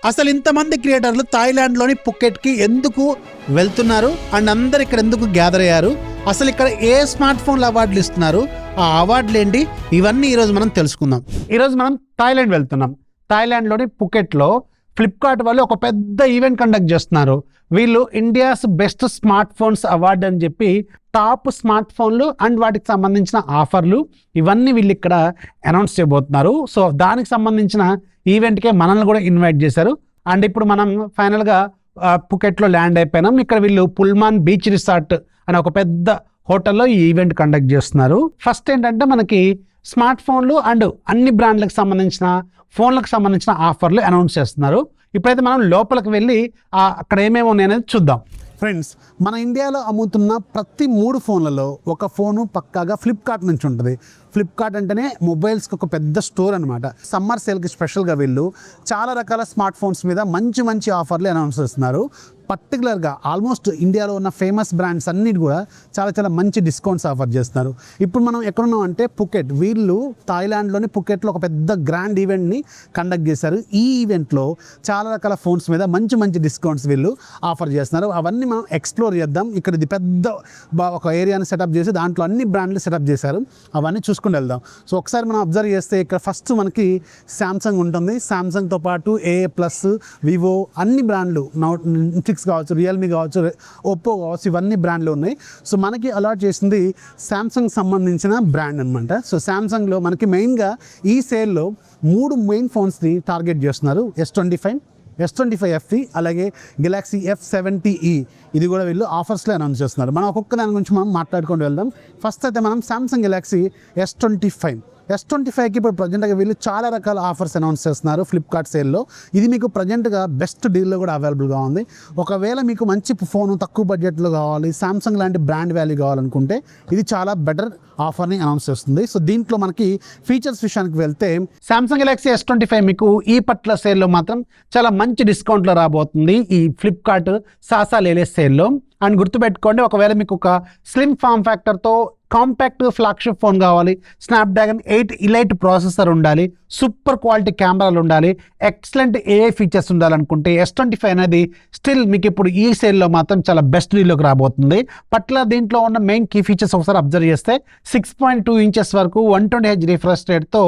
అసలు ఇంతమంది క్రియేటర్లు థాయిలాండ్లోని పుకెట్కి ఎందుకు వెళ్తున్నారు అండ్ అందరు ఇక్కడ ఎందుకు గ్యాదర్ అయ్యారు, అసలు ఇక్కడ ఏ స్మార్ట్ ఫోన్ల అవార్డులు ఇస్తున్నారు, ఆ అవార్డులు ఏంటి, ఇవన్నీ ఈరోజు మనం తెలుసుకుందాం. ఈరోజు మనం థాయిలాండ్ వెళ్తున్నాం. థాయిలాండ్లోని పుకెట్లో ఫ్లిప్కార్ట్ వాళ్ళు ఒక పెద్ద ఈవెంట్ కండక్ట్ చేస్తున్నారు. వీళ్ళు India's best smart phones award అని చెప్పి టాప్ స్మార్ట్ ఫోన్లు అండ్ వాటికి సంబంధించిన ఆఫర్లు ఇవన్నీ వీళ్ళు ఇక్కడ అనౌన్స్ చేయబోతున్నారు. సో దానికి సంబంధించిన ఈవెంట్కే మనల్ని కూడా ఇన్వైట్ చేశారు. అండ్ ఇప్పుడు మనం ఫైనల్గా పుకెట్లో ల్యాండ్ అయిపోయినాం. ఇక్కడ వీళ్ళు పుల్మాన్ బీచ్ రిసార్ట్ అనే ఒక పెద్ద హోటల్లో ఈ ఈవెంట్ కండక్ట్ చేస్తున్నారు. ఫస్ట్ ఏంటంటే మనకి స్మార్ట్ ఫోన్లు అండ్ అన్ని బ్రాండ్లకు సంబంధించిన ఫోన్లకు సంబంధించిన ఆఫర్లు అనౌన్స్ చేస్తున్నారు. ఇప్పుడైతే మనం లోపలికి వెళ్ళి అక్కడ ఏమేమి ఉన్నాయనేది చూద్దాం. ఫ్రెండ్స్, మన ఇండియాలో అమ్ముతున్న ప్రతి 3 ఫోన్లలో ఒక ఫోను పక్కాగా ఫ్లిప్కార్ట్ నుంచి ఉంటుంది. ఫ్లిప్కార్ట్ అంటేనే మొబైల్స్కి ఒక పెద్ద స్టోర్ అనమాట. సమ్మర్ సేల్కి స్పెషల్గా వీళ్ళు చాలా రకాల స్మార్ట్ ఫోన్స్ మీద మంచి మంచి ఆఫర్లు అనౌన్స్ చేస్తున్నారు. పర్టికులర్గా ఆల్మోస్ట్ ఇండియాలో ఉన్న ఫేమస్ బ్రాండ్స్ అన్నిటి కూడా చాలా చాలా మంచి డిస్కౌంట్స్ ఆఫర్ చేస్తున్నారు. ఇప్పుడు మనం ఎక్కడున్నాం అంటే పుకెట్. వీళ్ళు థాయిలాండ్లోని పుకెట్లో ఒక పెద్ద గ్రాండ్ ఈవెంట్ని కండక్ట్ చేశారు. ఈ ఈవెంట్లో చాలా రకాల ఫోన్స్ మీద మంచి మంచి డిస్కౌంట్స్ వీళ్ళు ఆఫర్ చేస్తున్నారు. అవన్నీ మనం ఎక్స్ప్లోర్ చేద్దాం. ఇక్కడ ఇది పెద్ద ఒక ఏరియాని సెటప్ చేసి దాంట్లో అన్ని బ్రాండ్లు సెటప్ చేశారు. అవన్నీ చూసుకుని వెళ్దాం. సో ఒకసారి మనం అబ్జర్వ్ చేస్తే ఇక్కడ ఫస్ట్ మనకి శాంసంగ్ ఉంటుంది. శాంసంగ్తో పాటు AA+, వివో అన్ని బ్రాండ్లు, నోట్ 6 కావచ్చు, రియల్మీ కావచ్చు, ఒప్పో కావచ్చు, ఇవన్నీ బ్రాండ్లు ఉన్నాయి. సో మనకి అలాట్ చేసింది శాంసంగ్ సంబంధించిన బ్రాండ్ అనమాట. సో శాంసంగ్లో మనకి మెయిన్గా ఈ సేల్లో 3 మెయిన్ ఫోన్స్ని టార్గెట్ చేస్తున్నారు. S25 FE, అలాగే గెలాక్సీ F70e. ఇది కూడా వీళ్ళు ఆఫర్స్లో అనౌన్స్ చేస్తున్నారు. మనం ఒక్కొక్క దాని గురించి మనం మాట్లాడుకుంటూ వెళ్దాం. ఫస్ట్ అయితే మనం సామ్సంగ్ గెలాక్సీ S25కి ఇప్పుడు ప్రజెంట్గా వీళ్ళు చాలా రకాల ఆఫర్స్ అనౌన్స్ చేస్తున్నారు ఫ్లిప్కార్ట్ సేల్లో. ఇది మీకు ప్రజెంట్గా బెస్ట్ డీల్లో కూడా అవైలబుల్గా ఉంది. ఒకవేళ మీకు మంచి ఫోన్ తక్కువ బడ్జెట్లో కావాలి, సామ్సంగ్ లాంటి బ్రాండ్ వాల్యూ కావాలనుకుంటే ఇది చాలా బెటర్ ఆఫర్ని అనౌన్స్ చేస్తుంది. సో దీంట్లో మనకి ఫీచర్స్ విషయానికి వెళ్తే సామ్సంగ్ గెలాక్సీ S25 మీకు ఈ పట్ల సేల్లో మాత్రం చాలా మంచి డిస్కౌంట్లో రాబోతుంది ఈ ఫ్లిప్కార్ట్ సాసా లేలే సేల్లో. అండ్ గుర్తుపెట్టుకోండి, ఒకవేళ మీకు ఒక స్లిమ్ ఫామ్ ఫ్యాక్టర్తో కాంపాక్ట్ ఫ్లాగ్షిప్ ఫోన్ కావాలి, స్నాప్డ్రాగన్ 8 ఎలైట్ ప్రాసెసర్ ఉండాలి, సూపర్ క్వాలిటీ కెమెరాలు ఉండాలి, ఎక్సలెంట్ AI ఫీచర్స్ ఉండాలనుకుంటే S25 అనేది స్టిల్ మీకు ఇప్పుడు ఈ సేల్లో మాత్రం చాలా బెస్ట్ డీల్లోకి రాబోతుంది. పట్ల దీంట్లో ఉన్న మెయిన్ కీ ఫీచర్స్ ఒకసారి అబ్జర్వ్ చేస్తే 6.2 ఇంచెస్ వరకు 120Hz రిఫ్రెష్ రేట్తో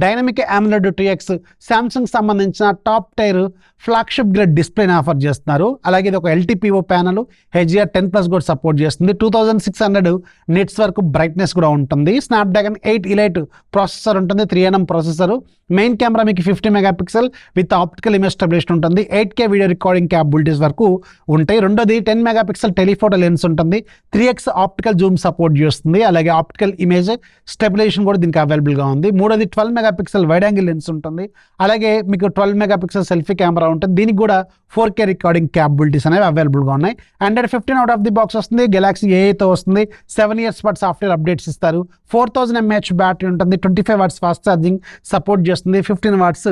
డైనమిక్ AMOLED 2X శాంసంగ్ సంబంధించిన టాప్ టైర్ ఫ్లాగ్షిప్ గ్రేడ్ డిస్ప్లేని ఆఫర్ చేస్తున్నారు. అలాగే ఇది ఒక LTPO ప్యానల్, HDR10+ కూడా సపోర్ట్ చేస్తుంది. 2600 నిట్స్ వరకు బ్రైట్నెస్ కూడా ఉంటుంది. స్నాప్డ్రాగన్ 8 ఎలైట్ ప్రాసెసర్ ఉంటుంది, 3nm ప్రాసెసర్. మెయిన్ కెమెరా మీకు 50 megapixel with optical image stabilisation ఉంటుంది. 8K వీడియో రికార్డింగ్ క్యాపబిలిటీస్ వరకు ఉంటాయి. రెండోది 10 మెగాపిక్సెల్ టెలిఫోటో లెన్స్ ఉంటుంది, 3x ఆప్టికల్ జూమ్ సపోర్ట్ చేస్తుంది. అలాగే ఆప్టికల్ ఇమేజ్ స్టెబిలైజేషన్ కూడా దీనికి అవైలబుల్గా ఉంది. మూడోది 12 మెగాపిక్సెల్ వైడ్ యాంగిల్ లెన్స్ ఉంటుంది. అలాగే మీకు 12 మెగాపిక్సెల్ సెల్ఫీ కెమెరా ఉంటుంది. దీనికి కూడా 4K రికార్డింగ్ క్యాపబిలిటీస్ అనేవి అవైలబుల్గా ఉన్నాయి. Android 15 out of the box వస్తుంది. గెలాక్సీ AI వస్తుంది. 7 years పాటు సాఫ్ట్వేర్ అప్డేట్స్ ఇస్తారు. 4000 mAh బ్యాటరీ ఉంటుంది. 25 watts ఫాస్ట్ ఛార్జింగ్ సపోర్ట్ చేస్తుంది. 15 watts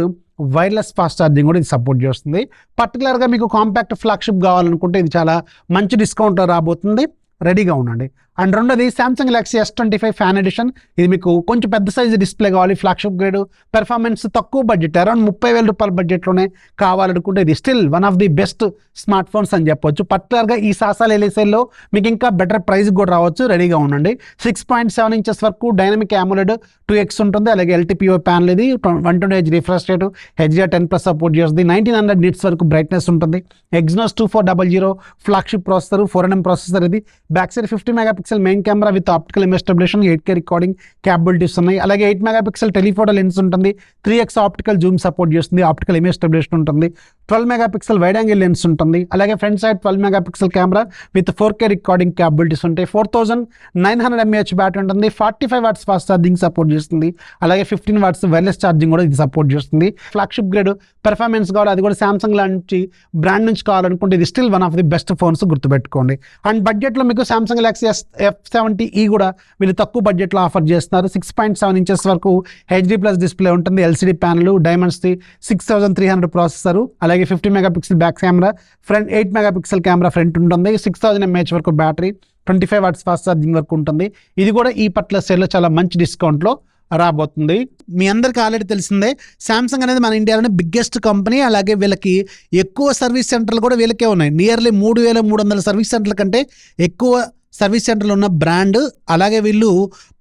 వైర్లెస్ ఫాస్ట్ ఛార్జింగ్ కూడా ఇది సపోర్ట్ చేస్తుంది. పర్టికులర్గా మీకు కాంపాక్ట్ ఫ్లాగ్షిప్ కావాలనుకుంటే ఇది చాలా మంచి డిస్కౌంట్లో రాబోతుంది. రెడీగా ఉండండి. అండ్ రెండోది Samsung Galaxy S25 fan edition. ఇది మీకు కొంచెం పెద్ద సైజు డిస్ప్లే కావాలి, ఫ్లాగ్షిప్ గ్రేడ్, పెర్ఫార్మెన్స్ తక్కువ బడ్జెట్, అరౌండ్ 30,000 రూపాయల బడ్జెట్లోనే కావాలనుకుంటే ఇది still one of the best smart phones అని చెప్పొచ్చు. పర్టికులర్గా ఈ సాసా లేలేసేల్లో మీకు ఇంకా బెటర్ ప్రైస్ కూడా రావచ్చు. రెడీగా ఉండండి. 6.7 ఇంచెస్ వరకు డైనమిక్ AMOLED 2X ఉంటుంది. అలాగే LTPO ప్యానల్, ఇది 120Hz refresh rate, HDR10+ support చేస్తుంది. 1900 నిట్స్ వరకు బ్రైట్నెస్ ఉంటుంది. Exynos 2400 flagship processor, 4nm processor. ఇది back side 50 megapixel main camera with optical image stabilisation, 8K recording capabilities ఉన్నాయి. అలాగే 8 మెగాపిక్సెల్ టెలిఫోటో లెన్స్ ఉంటుంది. 3x ఆప్టికల్ జూమ్ సపోర్ట్ చేస్తుంది. Optical image stabilisation ఉంటుంది. 12 megapixel wide angle lens ఉంటుంది. అలాగే front side 12 megapixel camera with 4K recording capabilities ఉంటాయి. 4900 mAh battery ఉంటుంది. 45 watts fast charging support చేస్తుంది. అలాగే 15 watts వైర్లెస్ ఛార్జింగ్ కూడా ఇది సపోర్ట్ చేస్తుంది. ఫ్లాగ్షిప్ గ్రేడ్ పెర్ఫార్మెన్స్ కావాలి, అది కూడా సామ్సంగ్ లాంటి బ్రాండ్ నుంచి కావాలనుకుంటే ఇది still one of the best phones, గుర్తుపెట్టుకోండి. అండ్ బడ్జెట్లో మీకు సామ్సంగ్ గెలాక్సీ F70e కూడా వీళ్ళు తక్కువ బడ్జెట్లో ఆఫర్ చేస్తున్నారు. 6.7 ఇంచెస్ వరకు HD+ డిస్ప్లే ఉంటుంది. LCD ప్యానల్, డైమండ్స్ది 6300 ప్రాసెసర్. అలాగే 50 megapixel back camera, front 8 megapixel camera front ఉంటుంది. 6000 mAh వరకు బ్యాటరీ, 25 watts ఫాస్ట్ ఛార్జింగ్ వరకు ఉంటుంది. ఇది కూడా ఈ పట్ల సేల్లో చాలా మంచి డిస్కౌంట్లో రాబోతుంది. మీ అందరికీ ఆల్రెడీ తెలిసిందే, శాంసంగ్ అనేది మన ఇండియాలోనే బిగ్గెస్ట్ కంపెనీ. అలాగే వీళ్ళకి ఎక్కువ సర్వీస్ సెంటర్లు కూడా వీళ్ళకే ఉన్నాయి. నియర్లీ 3300 సర్వీస్ సెంటర్ల కంటే ఎక్కువ సర్వీస్ సెంటర్లు ఉన్న బ్రాండ్. అలాగే వీళ్ళు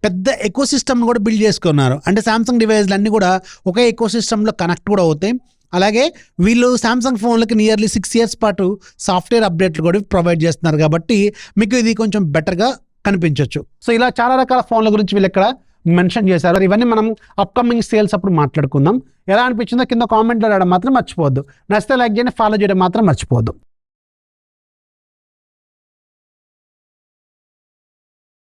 పెద్ద ఎకో సిస్టమ్ని కూడా బిల్డ్ చేసుకున్నారు. అంటే శాంసంగ్ డివైస్లు అన్నీ కూడా ఒకే ఎకో సిస్టంలో కనెక్ట్ కూడా అవుతాయి. అలాగే వీళ్ళు శాంసంగ్ ఫోన్లకి నియర్లీ 6 years పాటు సాఫ్ట్వేర్ అప్డేట్లు కూడా ప్రొవైడ్ చేస్తున్నారు. కాబట్టి మీకు ఇది కొంచెం బెటర్గా కనిపించవచ్చు. సో ఇలా చాలా రకాల ఫోన్ల గురించి వీళ్ళు ఇక్కడ మెన్షన్ చేశారు. ఇవన్నీ మనం అప్కమింగ్ సేల్స్ అప్పుడు మాట్లాడుకుందాం. ఎలా అనిపించిందో కింద కామెంట్లో రాయడం మాత్రం మర్చిపోవద్దు. నచ్చితే లైక్ చేయండి, ఫాలో చేయడం మాత్రం మర్చిపోవద్దు.